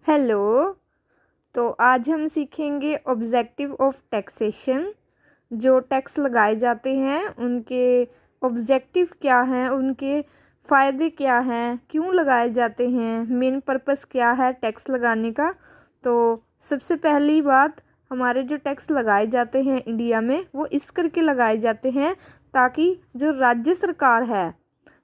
Hello. तो आज हम सीखेंगे ऑब्जेक्टिव ऑफ टैक्सेशन। जो टैक्स लगाए जाते हैं उनके ऑब्जेक्टिव क्या हैं, उनके फ़ायदे क्या हैं, क्यों लगाए जाते हैं, मेन पर्पस क्या है टैक्स लगाने का। तो सबसे पहली बात, हमारे जो टैक्स लगाए जाते हैं इंडिया में वो इस करके लगाए जाते हैं ताकि जो राज्य सरकार है,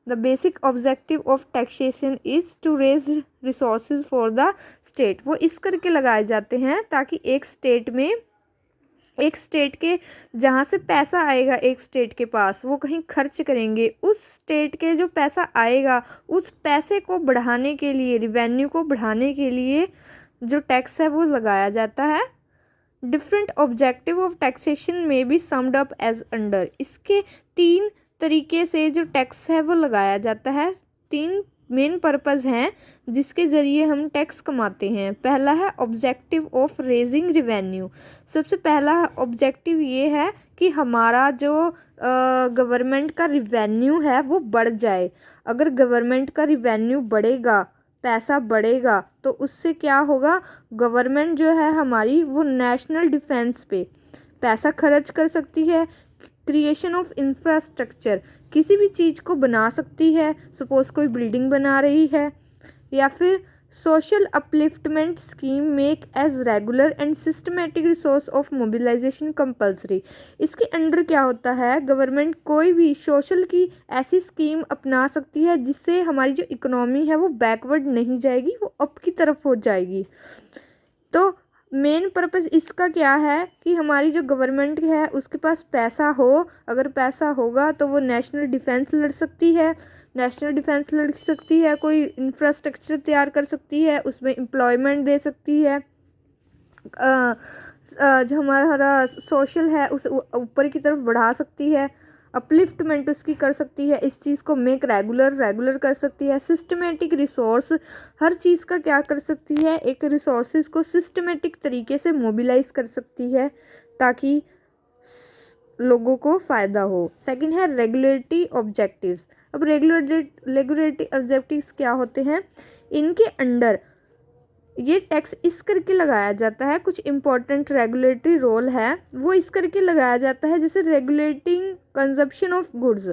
the basic objective of taxation is to raise resources for the state. वो इस करके लगाए जाते हैं ताकि एक स्टेट के जहाँ से पैसा आएगा एक स्टेट के पास वो कहीं खर्च करेंगे, उस स्टेट के जो पैसा आएगा उस पैसे को बढ़ाने के लिए, रिवेन्यू को बढ़ाने के लिए जो टैक्स है वो लगाया जाता है। डिफरेंट ऑब्जेक्टिव ऑफ टैक्सेशन में be summed up as under. इसके तीन तरीके से जो टैक्स है वो लगाया जाता है। तीन मेन पर्पस हैं जिसके ज़रिए हम टैक्स कमाते हैं। पहला है ऑब्जेक्टिव ऑफ रेजिंग रिवेन्यू। सबसे पहला ऑब्जेक्टिव ये है कि हमारा जो गवर्नमेंट का रिवेन्यू है वो बढ़ जाए। अगर गवर्नमेंट का रिवेन्यू बढ़ेगा, पैसा बढ़ेगा, तो उससे क्या होगा, गवर्नमेंट जो है हमारी वो नेशनल डिफेंस पे पैसा खर्च कर सकती है। क्रिएशन ऑफ इंफ्रास्ट्रक्चर, किसी भी चीज़ को बना सकती है। सपोज कोई बिल्डिंग बना रही है, या फिर social upliftment scheme make as regular and systematic resource of mobilisation compulsory. इसके अंडर क्या होता है, गवर्नमेंट कोई भी सोशल की ऐसी स्कीम अपना सकती है जिससे हमारी जो इकोनॉमी है वो बैकवर्ड नहीं जाएगी, वो अप की तरफ हो जाएगी। तो मेन पर्पस इसका क्या है कि हमारी जो गवर्नमेंट है उसके पास पैसा हो। अगर पैसा होगा तो वो नेशनल डिफेंस लड़ सकती है, कोई इंफ्रास्ट्रक्चर तैयार कर सकती है, उसमें एम्प्लॉयमेंट दे सकती है। जो हमारा सोशल है उसे ऊपर की तरफ बढ़ा सकती है। अपलिफ्टमेंट उसकी कर सकती है। इस चीज़ को मेक रेगुलर कर सकती है। सिस्टमेटिक रिसोर्स, हर चीज़ का क्या कर सकती है, एक रिसोर्सेज को सिस्टमेटिक तरीके से मोबिलाइज कर सकती है ताकि लोगों को फ़ायदा हो। सेकंड है रेगुलेटरी ऑब्जेक्टिव्स। अब रेगुलेटरी ऑब्जेक्टिव्स क्या होते हैं, इनके अंडर ये टैक्स इस करके लगाया जाता है, कुछ इम्पोर्टेंट रेगुलेटरी रोल है वो इस करके लगाया जाता है, जैसे regulating consumption of goods,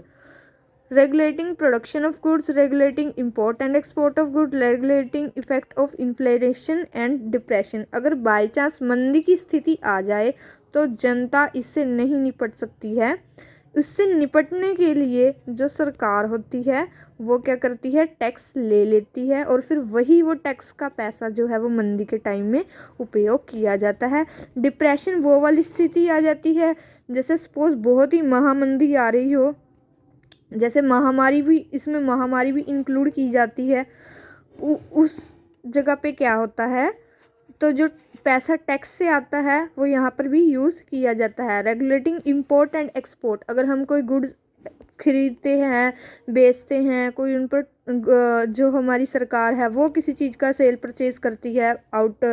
regulating production of goods, regulating import and export of goods, regulating effect of inflation and depression। अगर बाई चांस मंदी की स्थिति आ जाए तो जनता इससे नहीं निपट सकती है। उससे निपटने के लिए जो सरकार होती है वो क्या करती है, टैक्स ले लेती है और फिर वही वो टैक्स का पैसा जो है वो मंदी के टाइम में उपयोग किया जाता है। डिप्रेशन वो वाली स्थिति आ जाती है जैसे सपोज बहुत ही महामंदी आ रही हो, जैसे महामारी भी, इसमें महामारी भी इंक्लूड की जाती है। उस जगह पे क्या होता है, तो जो पैसा टैक्स से आता है वो यहाँ पर भी यूज़ किया जाता है। रेगुलेटिंग इंपोर्ट एंड एक्सपोर्ट, अगर हम कोई गुड्स खरीदते हैं, बेचते हैं, कोई उन पर जो हमारी सरकार है वो किसी चीज़ का सेल परचेज करती है आउट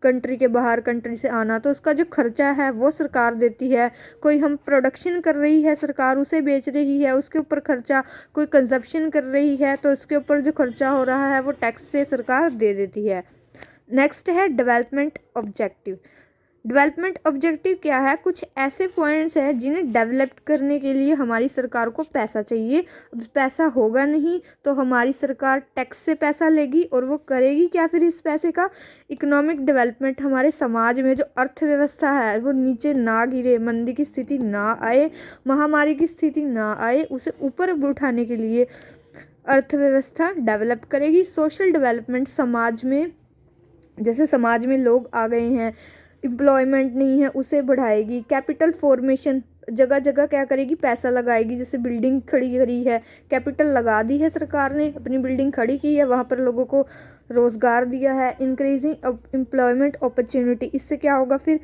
कंट्री के, बाहर कंट्री से आना, तो उसका जो खर्चा है वो सरकार देती है। कोई हम प्रोडक्शन कर रही है सरकार उसे बेच रही है, उसके ऊपर खर्चा, कोई कंजप्शन कर रही है तो उसके ऊपर जो खर्चा हो रहा है वो टैक्स से सरकार दे देती है। नेक्स्ट है डेवलपमेंट ऑब्जेक्टिव। डेवलपमेंट ऑब्जेक्टिव क्या है, कुछ ऐसे पॉइंट्स हैं जिन्हें डेवलप करने के लिए हमारी सरकार को पैसा चाहिए। अब पैसा होगा नहीं तो हमारी सरकार टैक्स से पैसा लेगी और वो करेगी क्या फिर इस पैसे का, इकोनॉमिक डेवलपमेंट, हमारे समाज में जो अर्थव्यवस्था है वो नीचे ना गिरे, मंदी की स्थिति ना आए, महामारी की स्थिति ना आए, उसे ऊपर उठाने के लिए अर्थव्यवस्था डेवलप करेगी। सोशल डेवलपमेंट, समाज में जैसे समाज में लोग आ गए हैं, एम्प्लॉयमेंट नहीं है, उसे बढ़ाएगी। कैपिटल फॉर्मेशन, जगह जगह क्या करेगी, पैसा लगाएगी। जैसे बिल्डिंग खड़ी करी है, कैपिटल लगा दी है सरकार ने, अपनी बिल्डिंग खड़ी की है, वहाँ पर लोगों को रोज़गार दिया है। इंक्रीजिंग एम्प्लॉयमेंट अपॉर्चुनिटी, इससे क्या होगा फिर,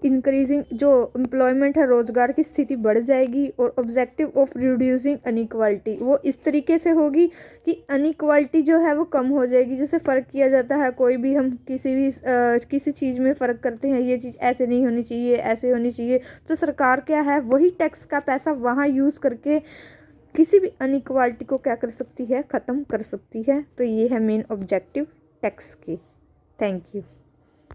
इंक्रीजिंग जो एम्प्लॉयमेंट है, रोज़गार की स्थिति बढ़ जाएगी। और ऑब्जेक्टिव ऑफ रिड्यूसिंग अनइक्वालिटी, वो इस तरीके से होगी कि अनइक्वालिटी जो है वो कम हो जाएगी। जैसे फ़र्क किया जाता है, कोई भी हम किसी चीज़ में फ़र्क करते हैं, ये चीज़ ऐसे नहीं होनी चाहिए, ऐसे होनी चाहिए, तो सरकार क्या है वही टैक्स का पैसा वहाँ यूज़ करके किसी भी अनइक्वालिटी को क्या कर सकती है, ख़त्म कर सकती है। तो ये है मेन ऑब्जेक्टिव टैक्स की। Thank you.